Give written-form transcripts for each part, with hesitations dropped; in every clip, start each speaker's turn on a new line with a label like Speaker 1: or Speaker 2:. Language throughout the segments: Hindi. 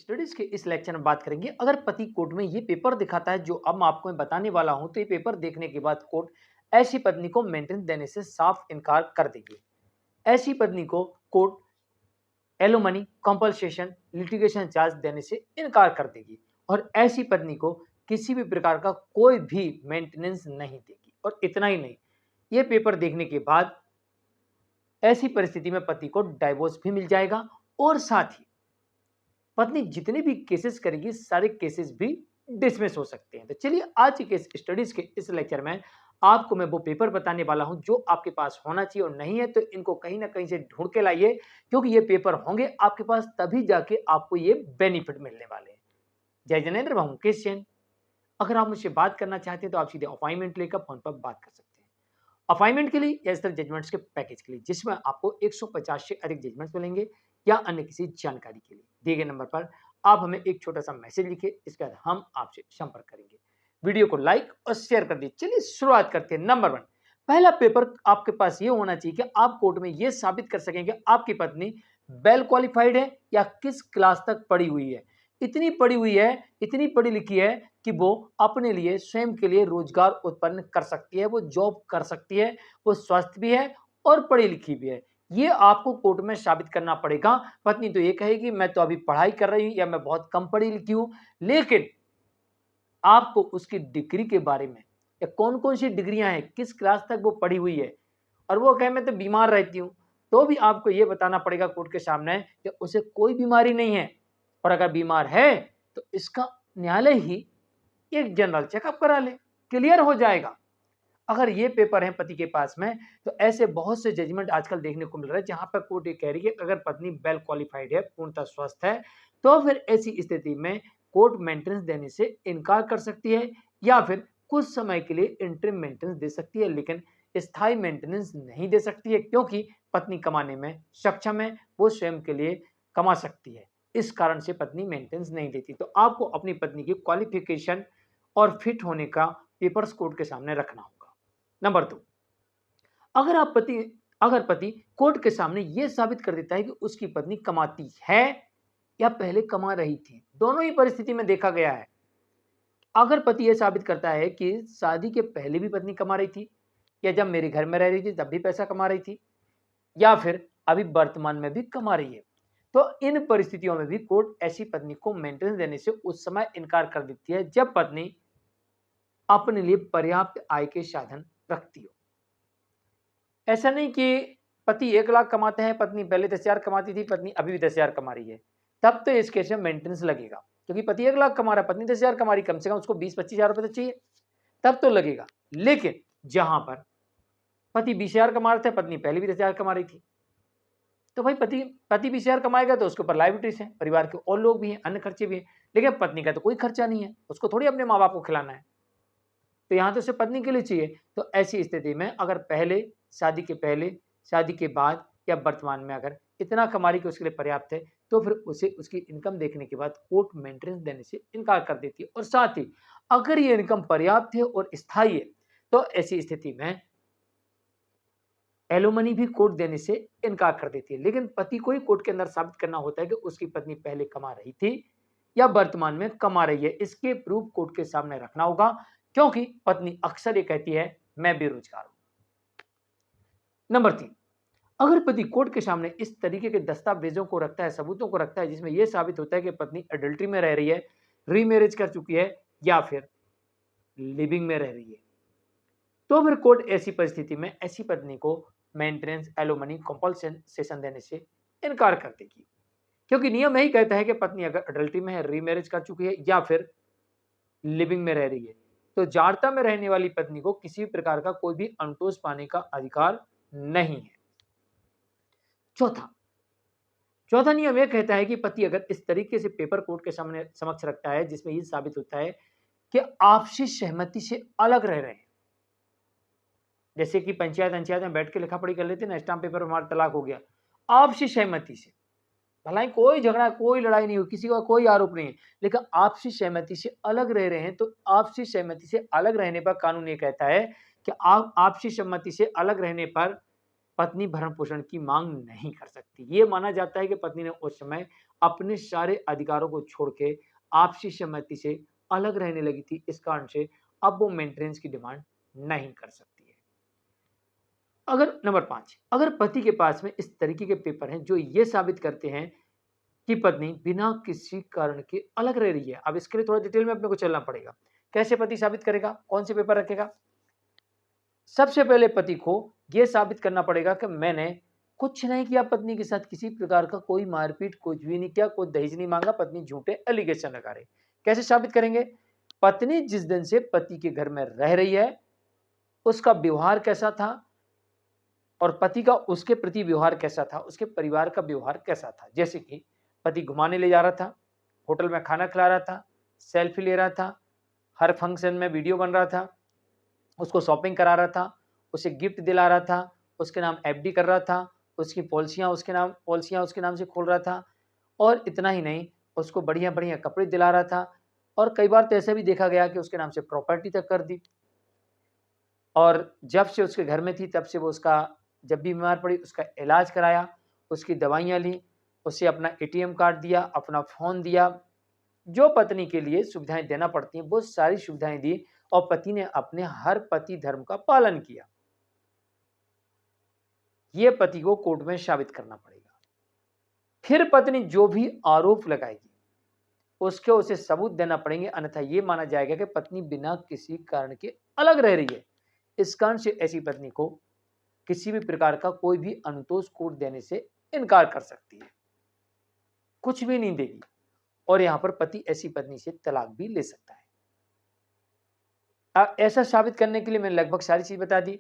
Speaker 1: स्टडीज के इस लेक्चर में बात करेंगे। अगर पति कोर्ट में ये पेपर दिखाता है जो अब मैं आपको बताने वाला हूं, तो ये पेपर देखने के बाद कोर्ट ऐसी पत्नी को मेंटेनेंस देने से साफ इनकार कर देगी। ऐसी पत्नी को कोर्ट एलोमनी, कंपल्सेशन, लिटिगेशन चार्ज देने से इनकार कर देगी और ऐसी पत्नी को किसी भी प्रकार का कोई भी मेंटेनेंस नहीं देगी। और इतना ही नहीं, ये पेपर देखने के बाद ऐसी परिस्थिति में पति को डाइवोर्स भी मिल जाएगा और साथ ही पत्नी जितने भी केसेस करेगी सारे केसेस भी डिसमिस हो सकते हैं। तो चलिए आज के स्टडीज के इस लेक्चर में आपको मैं वो पेपर बताने वाला हूं जो आपके पास होना चाहिए, और नहीं है तो इनको कहीं ना कहीं से ढूंढ के लाइए, क्योंकि ये पेपर होंगे आपके पास तभी जाके आपको ये बेनिफिट मिलने वाले हैं। जय जनेन्द्र, मैं हूं मुकेश जैन। अगर आप मुझसे बात करना चाहते हैं तो आप सीधे अपॉइंटमेंट लेकर फोन पर बात कर सकते हैं। अपॉइंटमेंट के लिए या इस तरह जजमेंट्स के पैकेज के लिए जिसमें आपको 150 से अधिक जजमेंट्स मिलेंगे, या अन्य किसी जानकारी के लिए दिए गए नंबर पर आप हमें एक छोटा सा मैसेज लिखिए, इसके बाद हम आपसे संपर्क करेंगे। वीडियो को लाइक और शेयर कर दीजिए। चलिए शुरुआत करते हैं। नंबर 1, पहला पेपर आपके पास ये होना चाहिए कि आप कोर्ट में ये साबित कर सकेंगे आपकी पत्नी वेल क्वालिफाइड है या किस क्लास तक पढ़ी हुई है। इतनी पढ़ी हुई है, इतनी पढ़ी लिखी है कि वो अपने लिए स्वयं के लिए रोजगार उत्पन्न कर सकती है, वो जॉब कर सकती है, वो स्वस्थ भी है और पढ़ी लिखी भी है। ये आपको कोर्ट में साबित करना पड़ेगा। पत्नी तो ये कहेगी मैं तो अभी पढ़ाई कर रही हूं या मैं बहुत कम पढ़ी लिखी हूं, लेकिन आपको उसकी डिग्री के बारे में या कौन कौन सी डिग्रियां हैं, किस क्लास तक वो पढ़ी हुई है, और वो कहे मैं तो बीमार रहती हूं, तो भी आपको ये बताना पड़ेगा कोर्ट के सामने कि उसे कोई बीमारी नहीं है, और अगर बीमार है तो इसका न्यायालय ही एक जनरल चेकअप करा ले, क्लियर हो जाएगा। अगर ये पेपर है पति के पास में, तो ऐसे बहुत से जजमेंट आजकल देखने को मिल रहा है जहां पर कोर्ट ये कह रही है कि अगर पत्नी वेल क्वालिफाइड है, पूर्णतः स्वस्थ है, तो फिर ऐसी स्थिति में कोर्ट मेंटेनेंस देने से इनकार कर सकती है या फिर कुछ समय के लिए इंटरिम मेंटेनेंस दे सकती है, लेकिन स्थायी मेंटेनेंस नहीं दे सकती है, क्योंकि पत्नी कमाने में सक्षम है, वो स्वयं के लिए कमा सकती है। इस कारण से पत्नी मेंटेनेंस नहीं देती। तो आपको अपनी पत्नी की क्वालिफिकेशन और फिट होने का पेपर्स कोर्ट के सामने रखना होगा। नंबर 2, अगर आप पति अगर पति कोर्ट के सामने यह साबित कर देता है कि उसकी पत्नी कमाती है या पहले कमा रही थी, दोनों ही परिस्थिति में देखा गया है। अगर पति यह साबित करता है कि शादी के पहले भी पत्नी कमा रही थी, या जब मेरे घर में रह रही थी तब भी पैसा कमा रही थी, या फिर अभी वर्तमान में भी कमा रही है, तो इन परिस्थितियों में भी कोर्ट ऐसी पत्नी को मेंटेनेंस देने से उस समय इनकार कर देती है जब पत्नी अपने लिए पर्याप्त आय के साधन रखती हो। ऐसा नहीं कि पति 1 लाख कमाते हैं, पत्नी पहले 10,000 कमाती थी, पत्नी अभी भी 10,000 कमा रही है, तब तो इस केस में मेंटेनेंस लगेगा, क्योंकि पति 1 लाख कमा रहा है, पत्नी 10,000 कमा रही, कम से कम उसको 20-25 हजार रुपए तो चाहिए, तब तो लगेगा। लेकिन जहां पर पति 20,000 कमा रहे थे, पत्नी पहले भी 10,000 कमा रही थी, तो भाई पति 20,000 कमाएगा तो उसके ऊपर लाइबिलिटीज है, परिवार के और लोग भी हैं, अन्य खर्चे भी हैं, लेकिन पत्नी का तो कोई खर्चा नहीं है, उसको थोड़ी अपने माँ बाप को खिलाना है, तो यहां तो सिर्फ पत्नी के लिए चाहिए। तो ऐसी स्थिति में अगर पहले, शादी के बाद या वर्तमान में अगर इतना कमा रही कि उसके लिए पर्याप्त है, तो फिर उसे उसकी इनकम देखने के बाद कोर्ट मेंटेनेंस देने से इनकार कर देती है। और साथ ही अगर ये इनकम पर्याप्त है और स्थायी है, तो ऐसी स्थिति में एलोमनी भी कोर्ट देने से इनकार कर देती है। लेकिन पति को ही कोर्ट के अंदर साबित करना होता है कि उसकी पत्नी पहले कमा रही थी या वर्तमान में कमा रही है। इसके प्रूफ कोर्ट के सामने रखना होगा, क्योंकि पत्नी अक्सर ये कहती है मैं बेरोजगार हूं। नंबर 3, अगर पति कोर्ट के सामने इस तरीके के दस्तावेजों को रखता है, सबूतों को रखता है जिसमें यह साबित होता है कि पत्नी अडल्ट्री में रह रही है, रीमैरिज कर चुकी है या फिर लिविंग में रह रही है, तो फिर कोर्ट ऐसी परिस्थिति में ऐसी पत्नी को मेंटेनेंस, एलोमनी, कंपल्सेशन देने से इनकार कर देगी, क्योंकि नियम यही कहता है कि पत्नी अगर अडल्ट्री में है, रीमैरिज कर चुकी है या फिर लिविंग में रह रही है, तो जाड़ता में रहने वाली पत्नी को किसी प्रकार का कोई भी अनुतोष पाने का अधिकार नहीं है। चौथा नियम यह कहता है कि पति अगर इस तरीके से पेपर कोर्ट के सामने समक्ष रखता है जिसमें यह साबित होता है कि आपसी सहमति से अलग रह रहे हैं, जैसे कि पंचायत में बैठ के लिखा पढ़ी कर लेते ना, स्टाम्प पेपर हमारा तलाक हो गया, आपसी सहमति से, भलाई कोई झगड़ा, कोई लड़ाई नहीं हुई, किसी का कोई आरोप नहीं है, लेकिन आपसी सहमति से अलग रह रहे हैं, तो आपसी सहमति से अलग रहने पर कानून ये कहता है कि आप आपसी सहमति से अलग रहने पर पत्नी भरण पोषण की मांग नहीं कर सकती। ये माना जाता है कि पत्नी ने उस समय अपने सारे अधिकारों को छोड़ के आपसी सहमति से अलग रहने लगी थी। इस कारण से अब वो मेंटेनेंस की डिमांड नहीं कर सकती है। अगर नंबर 5, अगर पति के पास में इस तरीके के पेपर हैं जो ये साबित करते हैं कि पत्नी बिना किसी कारण के अलग रह रही है। अब इसके लिए थोड़ा डिटेल में अपने को चलना पड़ेगा। कैसे पति साबित करेगा? कौन से पेपर रखेगा? सबसे पहले पति को यह साबित करना पड़ेगा कि मैंने कुछ नहीं किया, पत्नी के साथ किसी प्रकार का कोई मारपीट कुछ भी नहीं किया, कोई दहेज नहीं मांगा, पत्नी झूठे एलिगेशन लगा रही। कैसे साबित करेंगे? पत्नी जिस दिन से पति के घर में रह रही है उसका व्यवहार कैसा था और पति का उसके प्रति व्यवहार कैसा था, उसके परिवार का व्यवहार कैसा था। जैसे कि पति घुमाने ले जा रहा था, होटल में खाना खिला रहा था, सेल्फी ले रहा था, हर फंक्शन में वीडियो बन रहा था, उसको शॉपिंग करा रहा था, उसे गिफ्ट दिला रहा था, उसके नाम एफडी कर रहा था, उसकी पॉलिसियाँ उसके नाम से खोल रहा था, और इतना ही नहीं, उसको बढ़िया-बढ़िया कपड़े दिला रहा था, और कई बार तो ऐसा भी देखा गया कि उसके नाम से प्रॉपर्टी तक कर दी। और जब से उसके घर में थी तब से वो उसका जब भी बीमार पड़ी उसका इलाज कराया, उसकी दवाइयाँ ली, उसे अपना एटीएम कार्ड दिया, अपना फ़ोन दिया, जो पत्नी के लिए सुविधाएँ देना पड़ती हैं वो सारी सुविधाएँ दी, और पति ने अपने हर पति धर्म का पालन किया। ये पति को कोर्ट में साबित करना पड़ेगा। फिर पत्नी जो भी आरोप लगाएगी उसके उसे सबूत देना पड़ेंगे, अन्यथा ये माना जाएगा कि पत्नी बिना किसी कारण के अलग रह रही है। इस कारण से ऐसी पत्नी को किसी भी प्रकार का कोई भी अनुतोष कोर्ट देने से इनकार कर सकती है, कुछ भी नहीं देगी, और यहां पर पति ऐसी पत्नी से तलाक भी ले सकता है। ऐसा साबित करने के लिए मैंने लगभग सारी चीज बता दी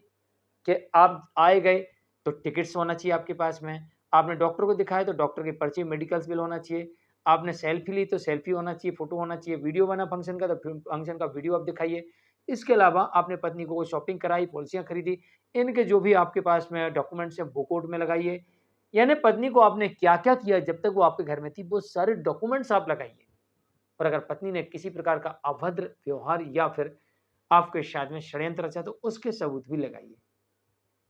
Speaker 1: कि आप आए गए तो टिकट्स होना चाहिए आपके पास में, आपने डॉक्टर को दिखाया तो डॉक्टर के पर्ची मेडिकल्स बिल होना चाहिए, आपने सेल्फी ली तो सेल्फी होना चाहिए, फोटो होना चाहिए, वीडियो बना फंक्शन का तो फंक्शन का वीडियो आप दिखाइए। इसके अलावा आपने पत्नी को शॉपिंग कराई, पॉलिसियां खरीदी, इनके जो भी आपके पास में डॉक्यूमेंट्स हैं वो कोर्ट में लगाइए। यानी पत्नी को आपने क्या क्या किया जब तक वो आपके घर में थी वो सारे डॉक्यूमेंट्स आप लगाइए। और अगर पत्नी ने किसी प्रकार का अभद्र व्यवहार या फिर आपके शादी में षड्यंत्र रचा तो उसके सबूत भी लगाइए।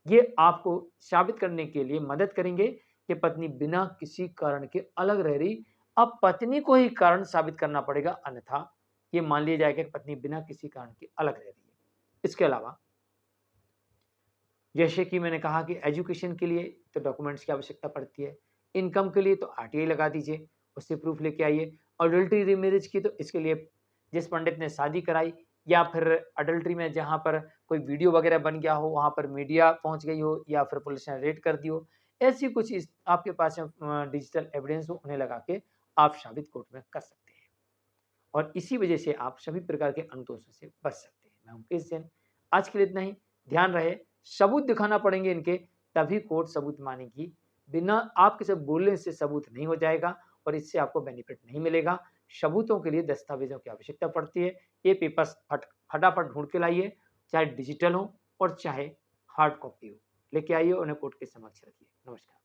Speaker 1: ये आपको साबित करने के लिए मदद करेंगे कि पत्नी बिना किसी कारण के अलग रह रही। अब पत्नी को ही कारण साबित करना पड़ेगा, अन्यथा ये मान लिया जाएगा कि पत्नी बिना किसी कारण के अलग रह रही है। इसके अलावा जैसे कि मैंने कहा कि एजुकेशन के लिए तो डॉक्यूमेंट्स की आवश्यकता पड़ती है, इनकम के लिए तो आरटीआई लगा दीजिए, उससे प्रूफ लेके आइए। अडल्ट्री रीमैरिज की तो इसके लिए जिस पंडित ने शादी कराई या फिर अडल्ट्री में जहाँ पर कोई वीडियो वगैरह बन गया हो, वहाँ पर मीडिया पहुँच गई हो या फिर पुलिस ने रेड कर दी हो, ऐसी कुछ आपके पास डिजिटल एविडेंस हो, उन्हें लगा के आप साबित कोर्ट में कर सकते हैं, और इसी वजह से आप सभी प्रकार के अनुतोषों से बच सकते हैं। मैं मुकेश जैन, आज के लिए इतना ही। ध्यान रहे सबूत दिखाना पड़ेंगे इनके, तभी कोर्ट सबूत मानेगी। बिना आपके से बोलने से सबूत नहीं हो जाएगा और इससे आपको बेनिफिट नहीं मिलेगा। सबूतों के लिए दस्तावेजों की आवश्यकता पड़ती है। ये पेपर्स फटाफट ढूंढ के लाइए, चाहे डिजिटल हो और चाहे हार्ड कॉपी हो, लेके आइए, उन्हें कोर्ट के समक्ष रखिए। नमस्कार।